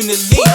definitely.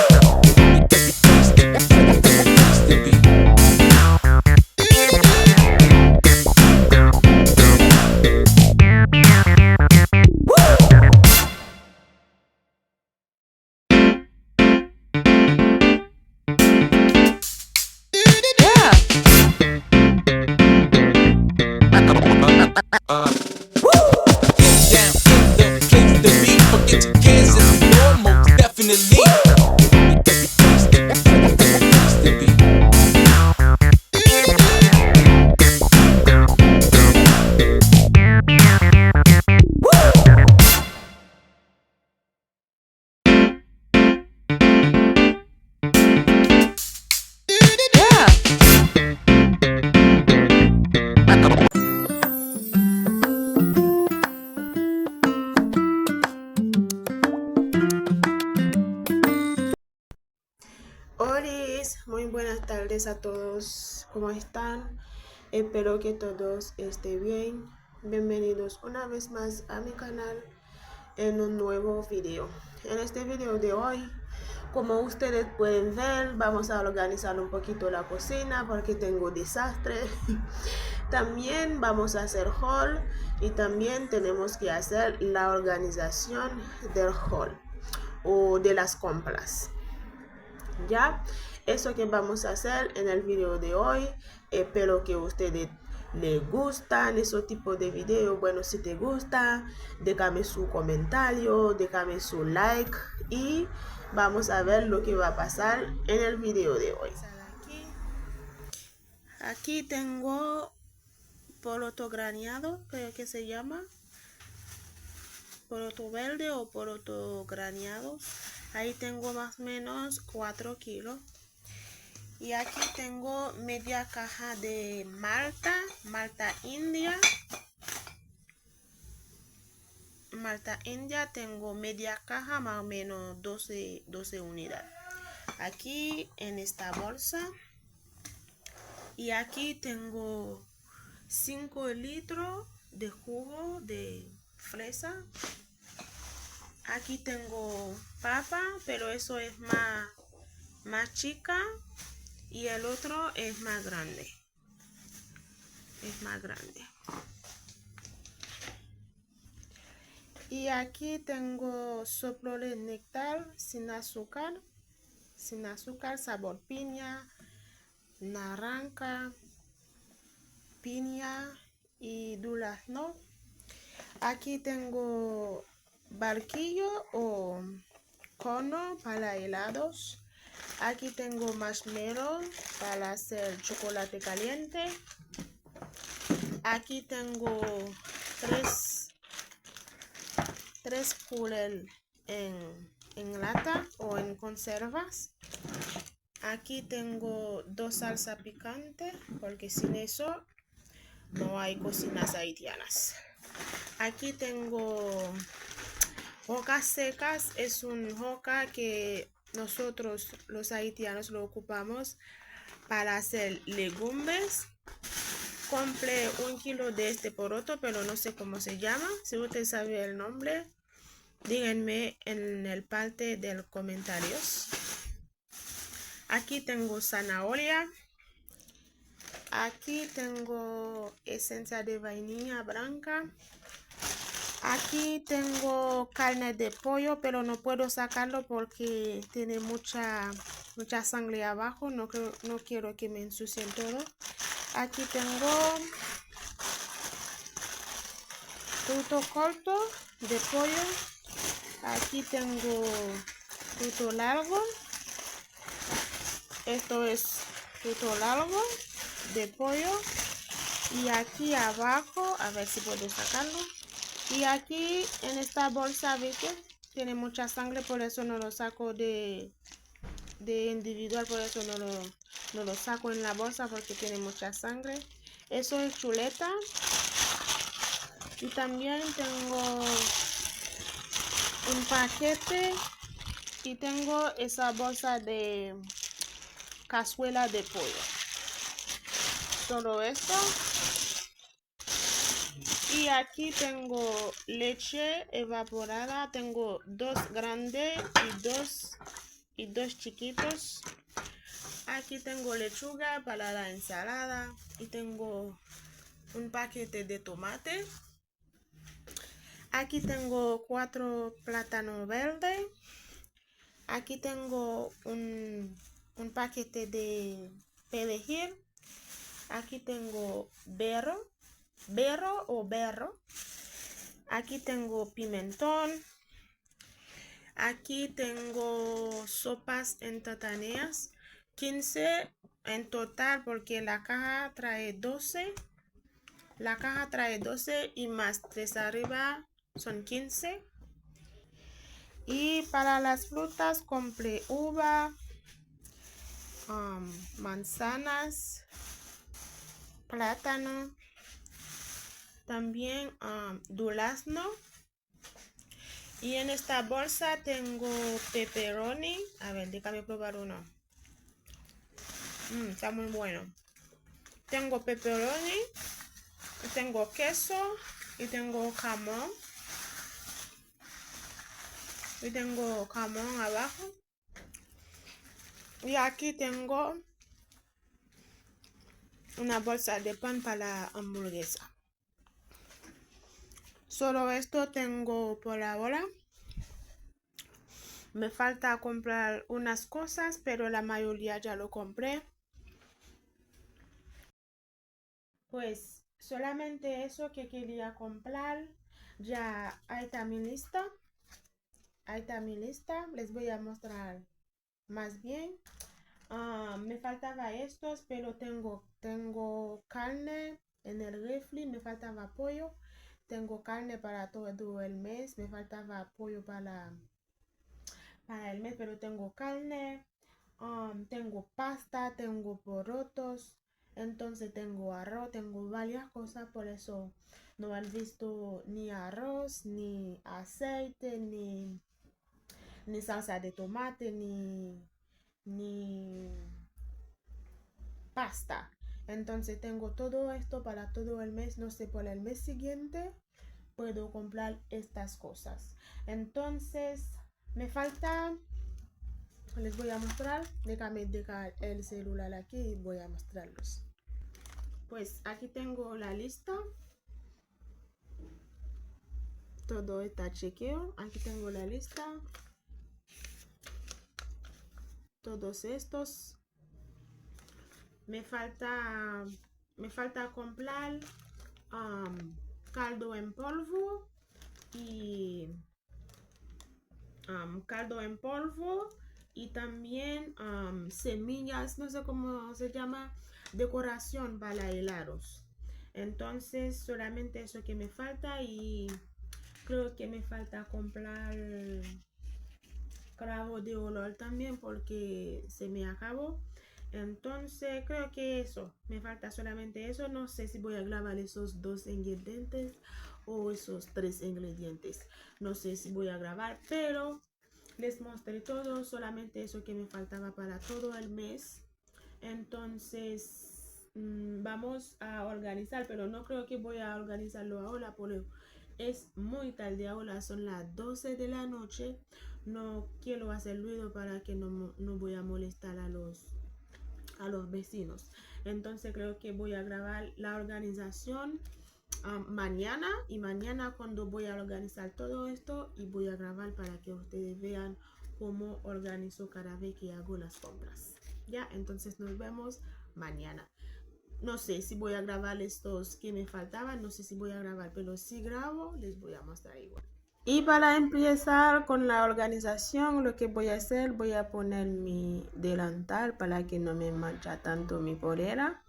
Hola, muy buenas tardes a todos, ¿cómo están? Espero que todos estén bien. Bienvenidos una vez más a mi canal en un nuevo video. En este video de hoy, como ustedes pueden ver, vamos a organizar un poquito la cocina porque tengo desastre. También vamos a hacer haul y también tenemos que hacer la organización del haul o de las compras. Ya, eso que vamos a hacer en el video de hoy. Espero que a ustedes les gustan esos tipos de videos. Bueno, si te gusta, déjame su comentario, déjame su like y vamos a ver lo que va a pasar en el video de hoy. Aquí tengo poroto graneado, creo que se llama poroto verde o poroto graneado. Ahí tengo más o menos 4 kilos. Y aquí tengo media caja de malta india. Malta india tengo media caja, más o menos 12 unidades. Aquí en esta bolsa. Y aquí tengo 5 litros de jugo de fresa. Aquí tengo papa, pero eso es más chica. Y el otro es más grande. Y aquí tengo soplo de néctar sin azúcar, sabor piña, naranja, piña y durazno. Aquí tengo barquillo o cono para helados. Aquí tengo marshmallow para hacer chocolate caliente. Aquí tengo tres purel en lata o en conservas. Aquí tengo 2 salsa picante porque sin eso no hay cocinas haitianas. Aquí tengo hojas secas. Es un hoja que nosotros los haitianos lo ocupamos para hacer legumbres. Compré 1 kilo de este poroto, pero no sé cómo se llama. Si usted sabe el nombre, díganme en el parte de los comentarios. Aquí tengo zanahoria. Aquí tengo esencia de vainilla blanca. Aquí tengo carne de pollo, pero no puedo sacarlo porque tiene mucha sangre abajo. No quiero que me ensucien todo. Aquí tengo fruto corto de pollo. Aquí tengo fruto largo. Esto es fruto largo de pollo. Y aquí abajo, a ver si puedo sacarlo. Y aquí en esta bolsa, ¿viste? Tiene mucha sangre, por eso no lo saco de individual, por eso no lo saco en la bolsa porque tiene mucha sangre. Eso es chuleta. Y también tengo un paquete y tengo esa bolsa de cazuela de pollo. Todo esto. Y aquí tengo leche evaporada. Tengo 2 grandes y 2 y 2 chiquitos. Aquí tengo lechuga para la ensalada y tengo un paquete de tomate. Aquí tengo 4 plátanos verdes. Aquí tengo un paquete de perejil. Aquí tengo berro. Aquí tengo pimentón. Aquí tengo sopas instantáneas, 15 en total porque la caja trae 12. La caja trae 12 y más 3 arriba son 15. Y para las frutas compré uva, manzanas, plátano, también durazno. Y en esta bolsa tengo pepperoni. A ver, déjame probar uno. Está muy bueno. Tengo pepperoni, tengo queso y tengo jamón. Y tengo jamón abajo. Y aquí tengo una bolsa de pan para la hamburguesa. Solo esto tengo por ahora. Me falta comprar unas cosas, pero la mayoría ya lo compré. Pues solamente eso que quería comprar. Ya ahí está mi lista. Ahí está mi lista. Les voy a mostrar más bien. Me faltaba estos, pero tengo carne en el refri. Me faltaba pollo. Tengo carne para todo el mes. Me faltaba pollo para el mes, pero tengo carne. Tengo pasta, tengo porotos. Entonces tengo arroz, tengo varias cosas. Por eso no han visto ni arroz, ni aceite, ni salsa de tomate, ni pasta. Entonces tengo todo esto para todo el mes. No sé, por el mes siguiente puedo comprar estas cosas. Entonces me falta, les voy a mostrar. Déjame dejar el celular aquí y voy a mostrarlos. Pues aquí tengo la lista. Todo está chequeo. Aquí tengo la lista. Todos estos. Me falta comprar caldo en polvo y también semillas, no sé cómo se llama, decoración para helados. Entonces solamente eso que me falta, y creo que me falta comprar clavo de olor también porque se me acabó. Entonces creo que eso, me falta solamente eso. No sé si voy a grabar esos 2 ingredientes o esos 3 ingredientes. No sé si voy a grabar, pero les mostré todo, solamente eso que me faltaba para todo el mes. Entonces vamos a organizar, pero no creo que voy a organizarlo ahora porque es muy tarde. Ahora son las 12 de la noche. No quiero hacer ruido para que no voy a molestar a los vecinos. Entonces creo que voy a grabar la organización mañana, y mañana cuando voy a organizar todo esto y voy a grabar para que ustedes vean cómo organizo cada vez que hago las compras. Ya, entonces nos vemos mañana. No sé si voy a grabar estos que me faltaban, no sé si voy a grabar, pero si grabo les voy a mostrar igual. Y para empezar con la organización, lo que voy a hacer, voy a poner mi delantal para que no me mancha tanto mi polera.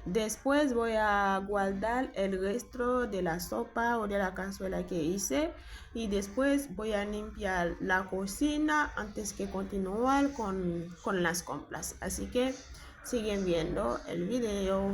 Después voy a guardar el resto de la sopa o de la cazuela que hice, y después voy a limpiar la cocina antes que continuar con las compras. Así que siguen viendo el video.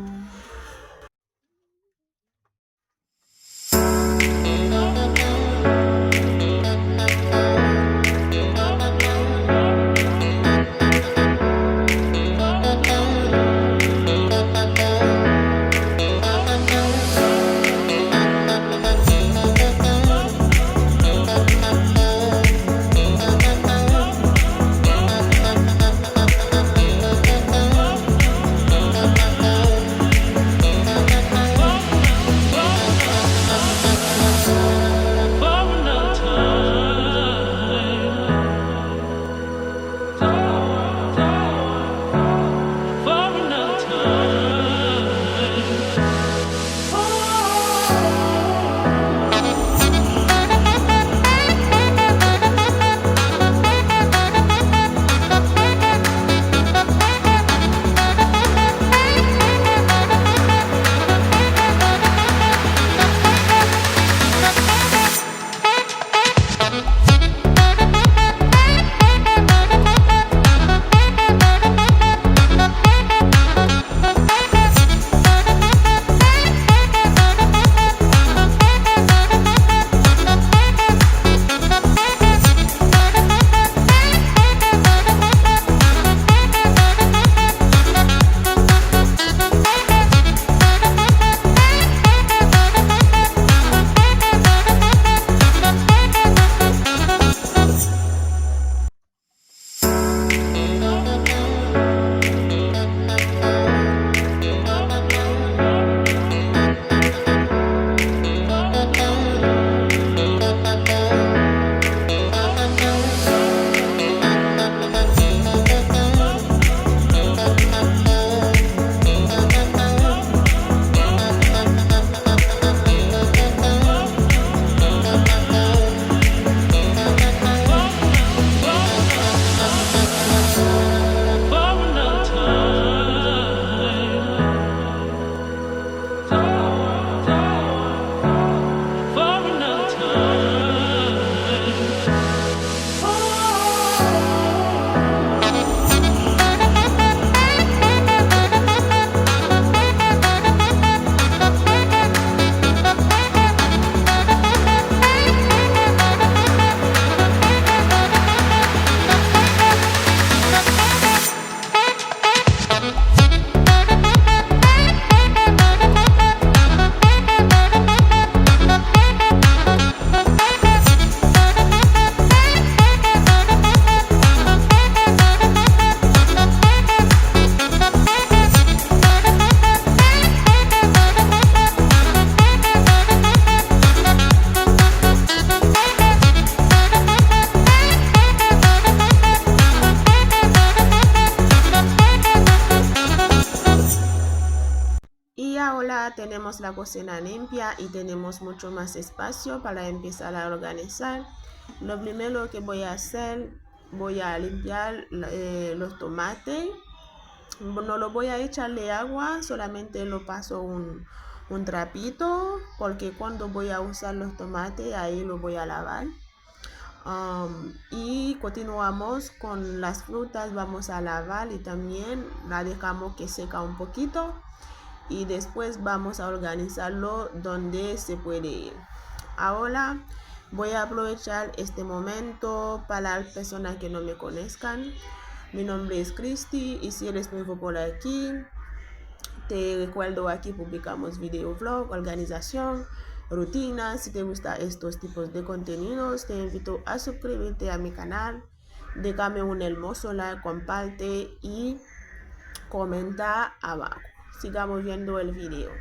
ya tenemos la cocina limpia y tenemos mucho más espacio para empezar a organizar. Lo primero que voy a hacer, voy a limpiar los tomates. No lo voy a echarle agua, solamente lo paso un trapito, porque cuando voy a usar los tomates ahí lo voy a lavar. Y continuamos con las frutas, vamos a lavar y también la dejamos que seca un poquito y después vamos a organizarlo donde se puede ir. Ahora voy a aprovechar este momento para las personas que no me conozcan. Mi nombre es Cristi y si eres nuevo por aquí, te recuerdo, aquí publicamos video, vlog, organización, rutinas. Si te gustan estos tipos de contenidos, te invito a suscribirte a mi canal, déjame un hermoso like, comparte y comenta abajo. Sigamos viendo el video.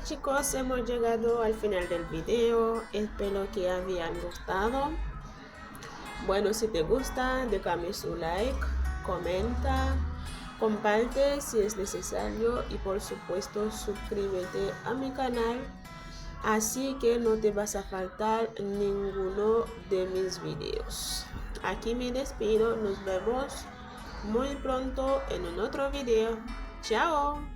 chicos, hemos llegado al final del video. Espero que hayan gustado. Bueno, si te gusta, déjame su like, comenta, comparte si es necesario y por supuesto suscríbete a mi canal, así que no te vas a faltar ninguno de mis videos. Aquí me despido, nos vemos muy pronto en un otro video. Chao.